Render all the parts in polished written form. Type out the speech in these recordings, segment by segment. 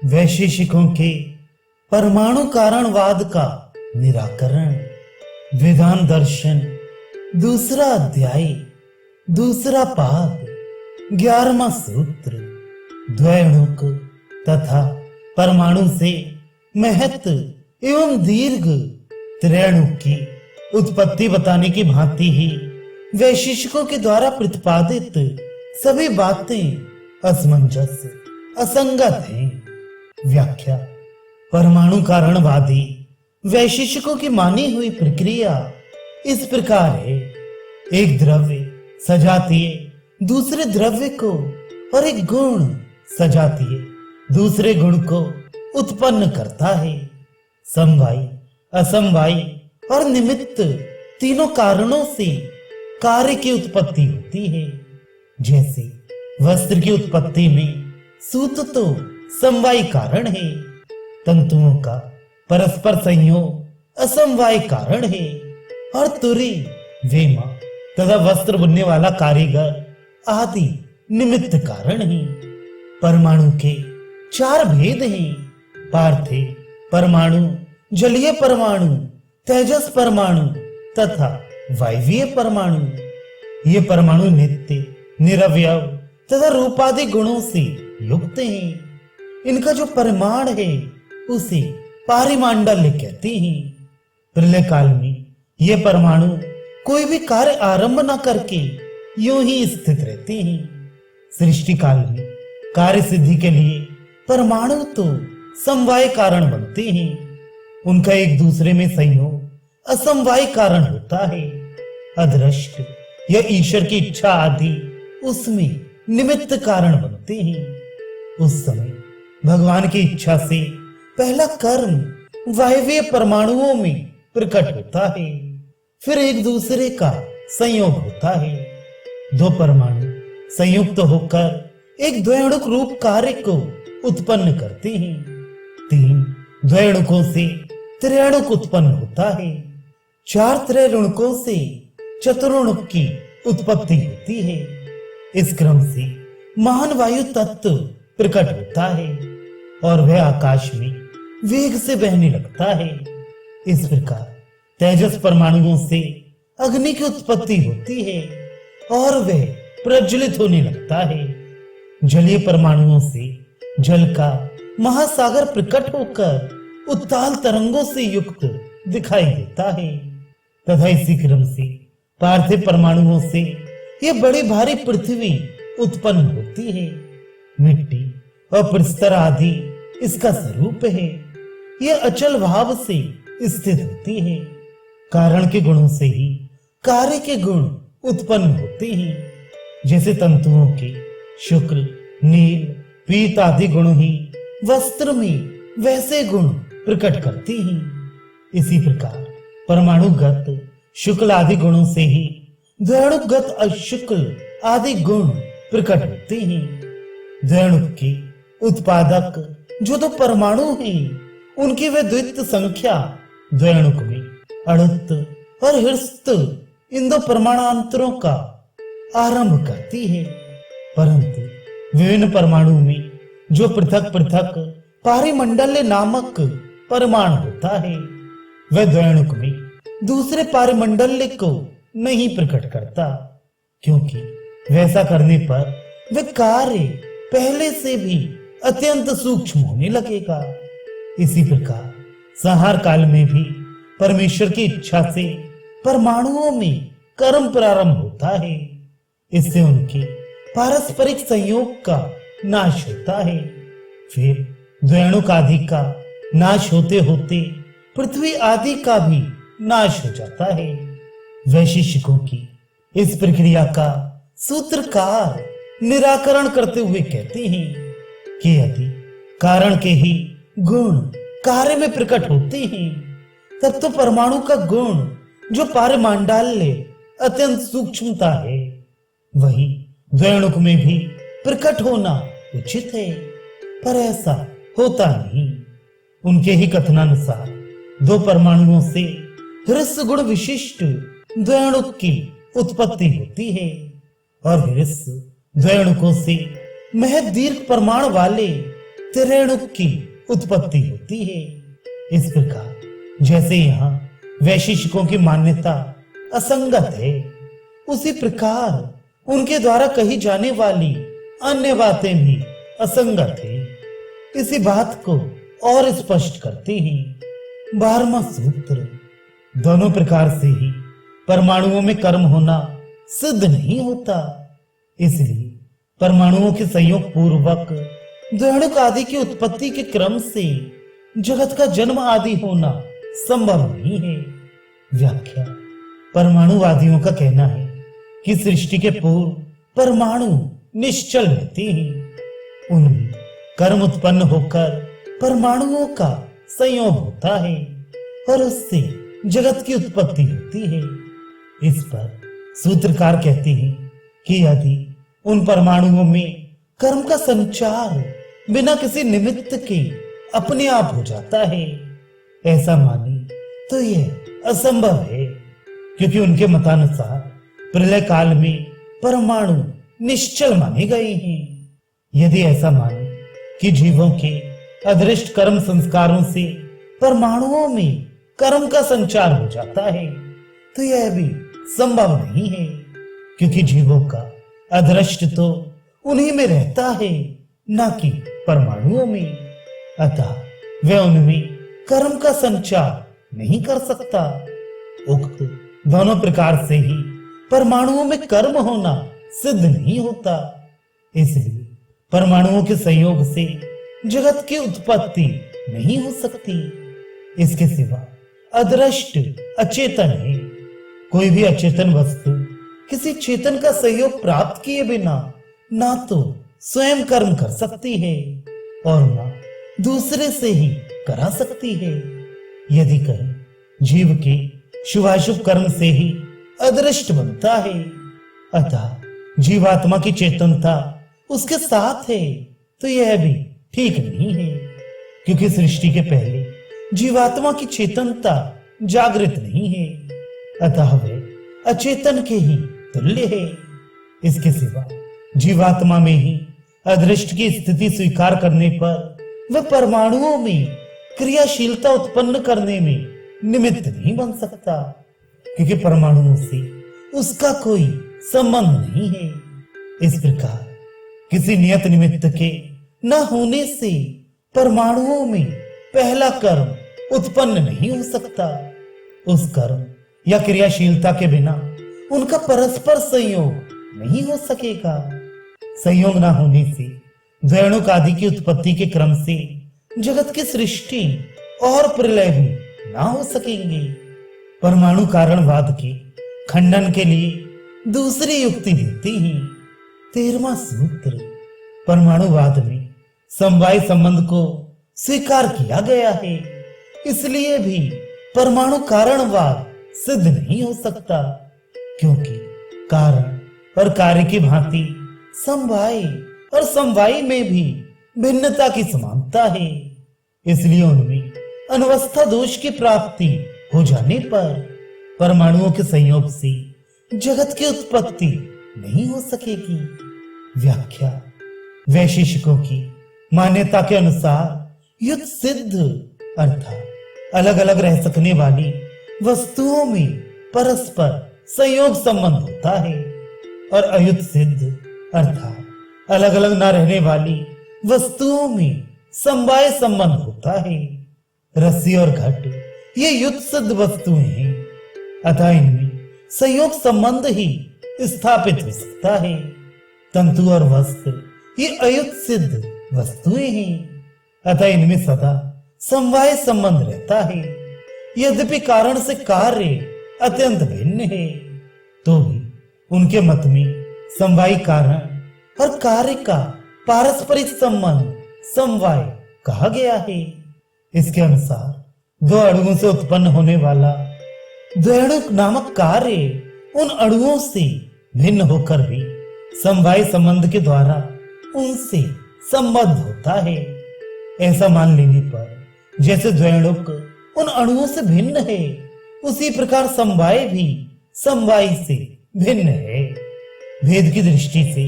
वैशेषिकों के परमाणु कारणवाद का निराकरण। विधान दर्शन दूसरा अध्याय दूसरा पाद 11वां सूत्र। द्वैणुक तथा परमाणु से महत एवं दीर्घ त्रैणुक की उत्पत्ति बताने की भांति ही वैशेषिकों के द्वारा प्रतिपादित सभी बातें असमंजस असंगत हैं। व्याख्या। परमाणु कारणवादी वैशेषिकों की मानी हुई प्रक्रिया इस प्रकार है। एक द्रव्य सजातीय दूसरे द्रव्य को और एक गुण सजातीय दूसरे गुण को उत्पन्न करता है। समवायी असमवायी और निमित्त तीनों कारणों से कार्य की उत्पत्ति होती है। जैसे वस्त्र की उत्पत्ति में सूत तो समवायी कारण है, तंतुओं का परस्पर संयोग असमवायी कारण है और तुरी वेमा तथा वस्त्र बुनने वाला कारीगर आदि निमित्त कारण है। परमाणु के 4 भेद हैं। पार्थिव परमाणु, जलीय परमाणु, तेजस परमाणु तथा वायवीय परमाणु। ये परमाणु नित्य निरवयव तथा रूपादि गुणों से युक्त हैं। इनका जो परिमाण है उसे पारिमांडल्य कहते हैं। प्रलय काल में ये परमाणु कोई भी कार्य आरंभ न करके यूं ही स्थित रहते हैं। सृष्टि काल में कार्य सिद्धि के लिए परमाणु तो समवाय कारण बनते हैं। उनका एक दूसरे में संयोग असमवाय कारण होता है। अदृष्ट या ईश्वर की इच्छा आदि उसमें निमित्त कारण बनते हैं। उस समय भगवान की इच्छा से पहला कर्म वायवीय परमाणुओं में प्रकट होता है, फिर एक दूसरे का संयोग होता है। 2 परमाणु संयुक्त होकर एक द्वैणुक रूप कार्य को उत्पन्न करते हैं। 3 द्वैणुकों से त्रैणुक उत्पन्न होता है। 4 त्रैणुकों से चतुर्णुक की उत्पत्ति होती है। इस क्रम से महान वायु तत्व प्रकट होता है और वह आकाश में वेग से बहने लगता है। इस प्रकार तेजस परमाणुओं से अग्नि की उत्पत्ति होती है और वह प्रज्वलित होने लगता है। जलीय परमाणुओं से जल का महासागर प्रकट होकर उत्ताल तरंगों से युक्त दिखाई देता है तथा इसी क्रम से पार्थिव परमाणुओं से यह बड़ी भारी पृथ्वी उत्पन्न होती है। मिट्टी और प्रस्तर आदि इसका स्वरूप है। यह अचल भाव से स्थित होती है। कारण के गुणों से ही कार्य के गुण उत्पन्न होते हैं। जैसे तंतुओं के शुक्ल नील पीत आदि गुण ही वस्त्र में वैसे गुण प्रकट करती हैं। इसी प्रकार परमाणुगत शुक्ल आदि गुणों से ही द्वैणुकगत अशुक्ल आदि गुण प्रकट होते हैं। द्वैणुक के उत्पादक जो 2 परमाणु हैं उनकी वे द्वित्व संख्या द्वैणुक में अणुत्व और हृत्व इन 2 परमाणुअंतरों का आरंभ करती है। परंतु विभिन्न परमाणु में जो पृथक पृथक पारिमंडल्य नामक परमाणु होता है वह द्वैणुक में दूसरे पारिमंडल्य को नहीं प्रकट करता, क्योंकि वैसा करने पर वह कार्य पहले से भी अत्यंत सूक्ष्म होने लगेगा। इसी प्रकार संहार काल में भी परमेश्वर की इच्छा से परमाणुओं में कर्म प्रारंभ होता है। इससे उनके पारस्परिक संयोग का नाश होता है। फिर द्वैणुक आदि का नाश होते होते पृथ्वी आदि का भी नाश हो जाता है। वैशेषिकों की इस प्रक्रिया का सूत्रकार निराकरण करते हुए कहते हैं कि यदि कारण के ही गुण कार्य में प्रकट होते हैं तब तो परमाणु का गुण जो पारिमांडल्य अत्यंत सूक्ष्मता है वही द्वैणुक में भी प्रकट होना उचित है, पर ऐसा होता नहीं। उनके ही कथनानुसार 2 परमाणुओं से हृस्य गुण विशिष्ट द्वैणुक की उत्पत्ति होती है और हृस्य द्वैणुकों से महद दीर्घ परमाणु वाले त्रिरेणुक की उत्पत्ति होती है। इस प्रकार जैसे यहाँ वैशेषिकों की मान्यता असंगत है, उसी प्रकार उनके द्वारा कही जाने वाली अन्य बातें भी असंगत है। इसी बात को और स्पष्ट करते हैं 12वां सूत्र, दोनों प्रकार से ही परमाणुओं में कर्म होना सिद्ध नहीं होता। इसलिए परमाणुओं के संयोग पूर्वक द्वैणुक आदि की उत्पत्ति के क्रम से जगत का जन्म आदि होना संभव नहीं है। व्याख्या, परमाणुवादियों का कहना है कि सृष्टि के पूर्व परमाणु निश्चल रहते हैं। उनमें कर्म उत्पन्न होकर परमाणुओं का संयोग होता है और उससे जगत की उत्पत्ति होती है। इस पर सूत्रकार कहते हैं कि यदि उन परमाणुओं में कर्म का संचार बिना किसी निमित्त के अपने आप हो जाता है, ऐसा माने तो यह असंभव है, क्योंकि उनके मतानुसार प्रलय काल में परमाणु निश्चल माने गए हैं। यदि ऐसा माने कि जीवों के अदृष्ट कर्म संस्कारों से परमाणुओं में कर्म का संचार हो जाता है, तो यह भी संभव नहीं है, क्योंकि जीवों का अदृष्ट तो उन्हीं में रहता है, न कि परमाणुओं में। अतः वह उनमें कर्म का संचार नहीं कर सकता। उक्त दोनों प्रकार से ही परमाणुओं में कर्म होना सिद्ध नहीं होता। इसलिए परमाणुओं के संयोग से जगत की उत्पत्ति नहीं हो सकती। इसके सिवा अदृष्ट अचेतन है। कोई भी अचेतन वस्तु किसी चेतन का सहयोग प्राप्त किए बिना ना तो स्वयं कर्म कर सकती है और ना दूसरे से ही करा सकती है। यदि कहीं जीव के शुभाशुभ कर्म से ही अदृष्ट बनता है, अतः जीवात्मा की चेतनता उसके साथ है, तो यह भी ठीक नहीं है, क्योंकि सृष्टि के पहले जीवात्मा की चेतनता जागृत नहीं है, अतः वह अचेतन के ही तुल्य है। इसके सिवा जीवात्मा में ही अदृष्ट की स्थिति स्वीकार करने पर वह परमाणुओं में क्रियाशीलता उत्पन्न करने में निमित्त नहीं बन सकता, क्योंकि परमाणुओं से उसका कोई संबंध नहीं है। इस प्रकार किसी नियत निमित्त के न होने से परमाणुओं में पहला कर्म उत्पन्न नहीं हो सकता। उस कर्म या क्रियाशीलता के बिना उनका परस्पर संयोग नहीं हो सकेगा। संयोग न होने से द्वैणुक आदि की उत्पत्ति के क्रम से जगत की सृष्टि और प्रलय भी ना हो सकेंगे। परमाणु कारणवाद के खंडन के लिए दूसरी युक्ति देती है 13वां सूत्र। परमाणुवाद में समवाय संबंध को स्वीकार किया गया है, इसलिए भी परमाणु कारणवाद सिद्ध नहीं हो सकता, क्योंकि कारण और कार्य की भांति समवाय और समवाय में भी भिन्नता की समानता है। इसलिए उनमें अनवस्था दोष की प्राप्ति हो जाने पर परमाणुओं के संयोग से जगत की उत्पत्ति नहीं हो सकेगी। व्याख्या, वैशेषिकों की मान्यता के अनुसार युत सिद्ध अर्थात अलग अलग रह सकने वाली वस्तुओं में परस्पर संयोग संबंध होता है, और अयुत सिद्ध अर्थात अलग अलग न रहने वाली वस्तुओं में समवाय संबंध होता है। रस्सी और घट ये युत सिद्ध वस्तुएं हैं, अतः इनमें संयोग संबंध ही स्थापित हो सकता है। तंतु और वस्त्र ये अयुत सिद्ध वस्तुएं हैं, अतः इनमें सदा समवाय संबंध रहता है। यद्यपि कारण से कार्य अत्यंत भिन्न है, तो भी उनके मत में समवाय कारण और कार्य का पारस्परिक संबंध समवाय कहा गया है। इसके अनुसार दो अणुओं से उत्पन्न होने वाला द्वैणुक नामक कार्य उन अणुओं से भिन्न होकर भी समवाय संबंध के द्वारा उनसे संबद्ध होता है। ऐसा मान लेने पर जैसे द्वैणुक उन अणुओं से भिन्न है, उसी प्रकार समवाय भी समवाय से भिन्न है। भेद की दृष्टि से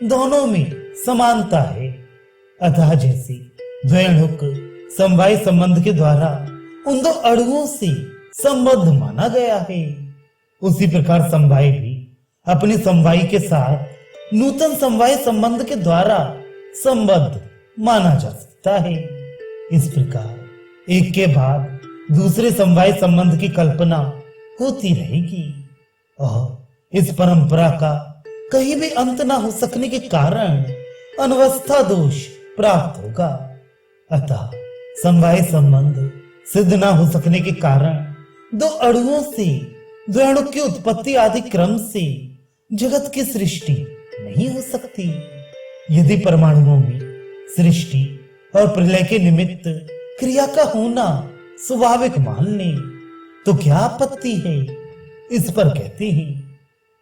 दोनों में समानता है, अतः जैसे द्वैणुक समवाय संबंध के द्वारा उन दो अणुओं से संबद्ध माना गया है। उसी प्रकार समवाय भी अपनी समवाय के साथ नूतन समवाय संबंध के द्वारा संबद्ध माना जा सकता है। इस प्रकार एक के बाद दूसरे समवाय संबंध की कल्पना होती रहेगी और इस परंपरा का कहीं भी अंत ना हो सकने के कारण अनवस्था दोष प्राप्त होगा। अतः समवाय संबंध सिद्ध ना हो सकने के कारण दो अणुओं से द्वैणुक की उत्पत्ति आदि क्रम से जगत की सृष्टि नहीं हो सकती। यदि परमाणुओं में सृष्टि और प्रलय के निमित्त क्रिया का होना स्वाभाविक मान ले तो क्या आपत्ति है। इस पर कहते हैं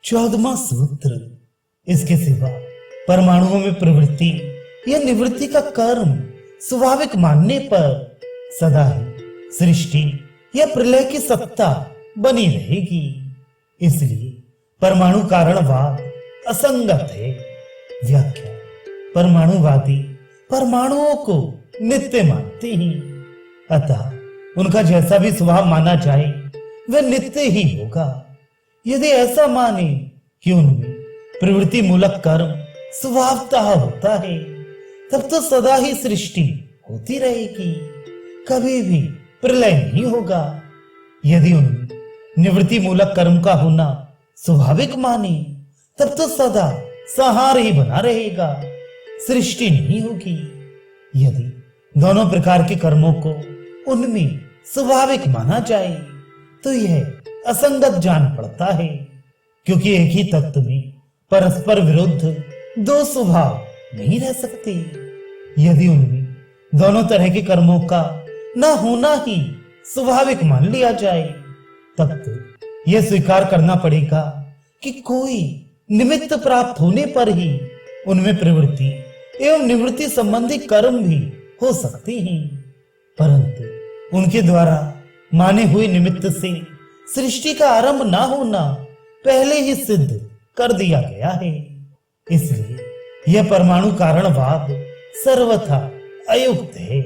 14वां सूत्र, इसके सिवा परमाणुओं में प्रवृत्ति या निवृत्ति का कर्म स्वाभाविक मानने पर सदा ही सृष्टि या प्रलय की सत्ता बनी रहेगी। इसलिए परमाणु कारणवाद असंगत है। व्याख्या, परमाणुवादी परमाणुओं को नित्य मानते हैं, अतः उनका जैसा भी स्वभाव माना जाए वह नित्य ही होगा। यदि ऐसा माने कि उनमें प्रवृत्ति मूलक कर्म स्वभावतः होता है, तब तो सदा ही सृष्टि होती रहेगी, कभी भी प्रलय नहीं होगा। यदि उनमें निवृत्ति मूलक कर्म का होना स्वाभाविक माने, तब तो सदा संहार ही बना रहेगा, सृष्टि नहीं होगी। यदि दोनों प्रकार के कर्मों को उनमें स्वाभाविक माना जाए तो यह असंगत जान पड़ता है, क्योंकि एक ही तत्व में परस्पर विरुद्ध दो स्वभाव नहीं रह सकते। यदि उनमें दोनों तरह के कर्मों का न होना ही स्वाभाविक मान लिया जाए, तब तो यह स्वीकार करना पड़ेगा कि कोई निमित्त प्राप्त होने पर ही उनमें प्रवृत्ति एवं निवृत्ति संबंधी कर्म भी हो सकते हैं, परंतु उनके द्वारा माने हुए निमित्त से सृष्टि का आरंभ ना होना पहले ही सिद्ध कर दिया गया है। इसलिए यह परमाणु कारणवाद सर्वथा अयुक्त है।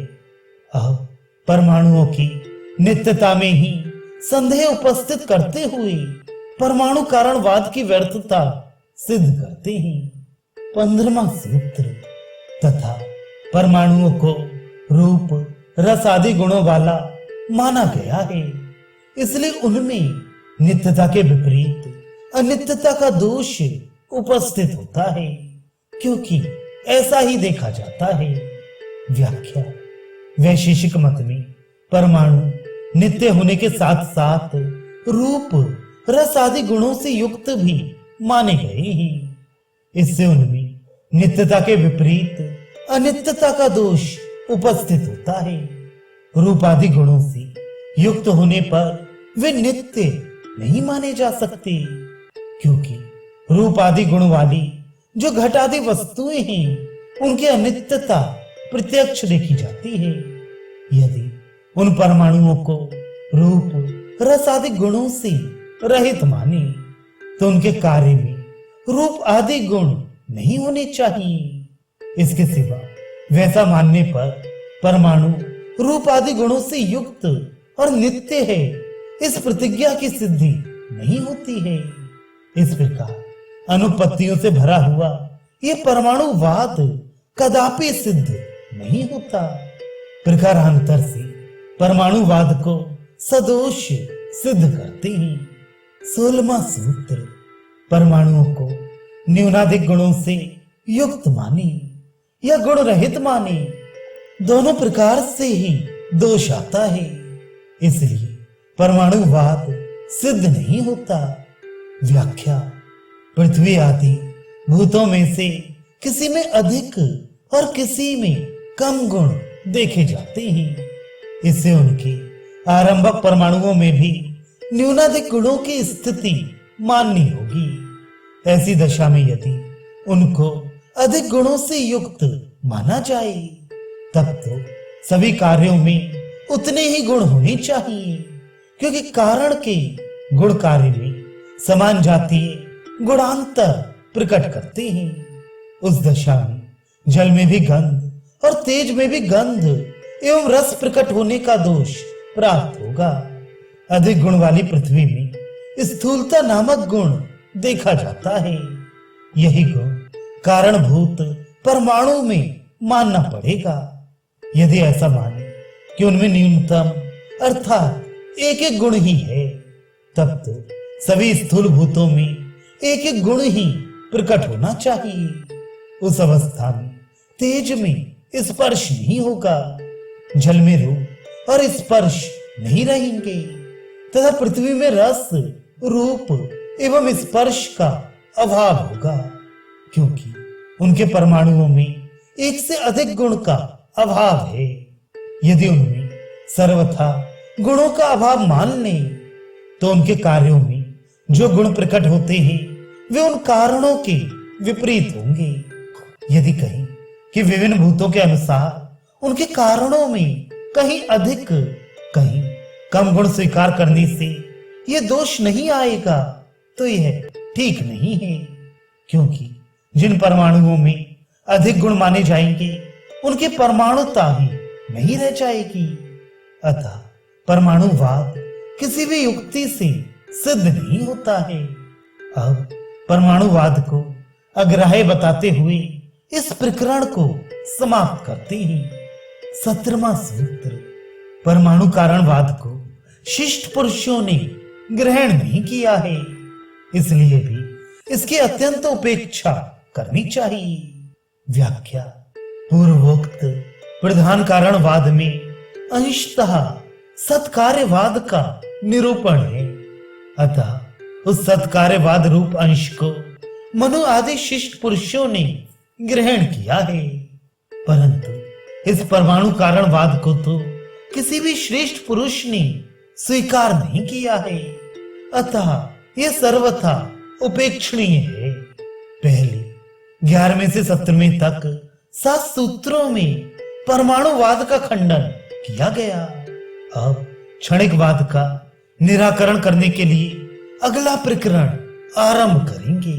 अब परमाणुओं की नित्यता में ही संदेह उपस्थित करते हुए परमाणु कारणवाद की व्यर्थता सिद्ध करते हैं। 15वां सूत्र, तथा परमाणुओं को रूप रस आदि गुणों वाला माना गया है, इसलिए उनमें नित्यता के विपरीत अनित्यता का दोष उपस्थित होता है, क्योंकि ऐसा ही देखा जाता है। व्याख्या, वैशेषिक मत में परमाणु नित्य होने के साथ साथ रूप रस आदि गुणों से युक्त भी माने गए हैं। इससे उनमें नित्यता के विपरीत अनित्यता का दोष उपस्थित होता है। रूप आदि गुणों से युक्त होने पर वे नित्य नहीं माने जा सकते, क्योंकि रूप आदि गुण वाली जो घट आदि वस्तुएं हैं उनकी अनित्यता प्रत्यक्ष देखी जाती है। यदि उन परमाणुओं को रूप रस आदि गुणों से रहित माने तो उनके कार्य में रूप आदि गुण नहीं होने चाहिए। इसके सिवा वैसा मानने पर परमाणु रूप आदि गुणों से युक्त और नित्य है, इस प्रतिज्ञा की सिद्धि नहीं होती है। इस प्रकार अनुपत्तियों से भरा हुआ यह परमाणुवाद कदापि सिद्ध नहीं होता। प्रकारांतर से परमाणुवाद को सदोष सिद्ध करते हैं। 16वां सूत्र, परमाणुओं को न्यूनाधिक गुणों से युक्त माने या गुण रहित माने, दोनों प्रकार से ही दोष आता है, इसलिए परमाणुवाद सिद्ध नहीं होता। व्याख्या, पृथ्वी आदि भूतों में से किसी में अधिक और किसी में कम गुण देखे जाते हैं। इससे उनके आरंभक परमाणुओं में भी न्यूनाधिक गुणों की स्थिति माननी होगी। ऐसी दशा में यदि उनको अधिक गुणों से युक्त माना जाए, तब तो सभी कार्यों में उतने ही गुण होने चाहिए, क्योंकि कारण के गुण कार्य में समान जातीय गुणांतर प्रकट करते हैं। उस दशा में जल में भी गंध और तेज में भी गंध एवं रस प्रकट होने का दोष प्राप्त होगा। अधिक गुण वाली पृथ्वी में स्थूलता नामक गुण देखा जाता है। यही गुण कारणभूत परमाणु में मानना पड़ेगा। यदि ऐसा माने कि उनमें न्यूनतम अर्थात एक एक गुण ही है, तब तो सभी स्थूल भूतों में एक एक गुण ही प्रकट होना चाहिए। उस अवस्था में तेज में स्पर्श नहीं होगा, जल में रूप और स्पर्श नहीं रहेंगे तथा पृथ्वी में रस, रूप एवं स्पर्श का अभाव होगा, क्योंकि उनके परमाणुओं में एक से अधिक गुण का अभाव है। यदि उनमें सर्वथा गुणों का अभाव मान लें तो उनके कार्यों में जो गुण प्रकट होते हैं वे उन कारणों के विपरीत होंगे। यदि कहीं कि विभिन्न भूतों के अनुसार उनके कारणों में कहीं अधिक कहीं कम गुण स्वीकार करने से यह दोष नहीं आएगा तो यह ठीक नहीं है, क्योंकि जिन परमाणुओं में अधिक गुण माने जाएंगे उनकी परमाणुता ही नहीं रह जाएगी। अतः परमाणुवाद किसी भी युक्ति से सिद्ध नहीं होता है। अब परमाणुवाद को अग्राह्य बताते हुए इस प्रकरण को समाप्त करते हैं। 17वां सूत्र। परमाणु कारणवाद को शिष्ट पुरुषों ने ग्रहण नहीं किया है, इसलिए भी इसकी अत्यंत उपेक्षा करनी चाहिए। व्याख्या। पूर्वोक्त प्रधान कारणवाद में अंशतः सत्कार्यवाद का निरूपण है। अतः उस सत्कार्यवाद रूप अंश को मनु आदि शिष्ट पुरुषों ने ग्रहण किया है, परंतु इस परमाणु कारणवाद को तो किसी भी श्रेष्ठ पुरुष ने स्वीकार नहीं किया है। अतः यह सर्वथा उपेक्षणीय है। पहले 11वें से 17वें तक 7 सूत्रों में परमाणुवाद का खंडन किया गया। अब क्षणिकवाद का निराकरण करने के लिए अगला प्रकरण आरंभ करेंगे।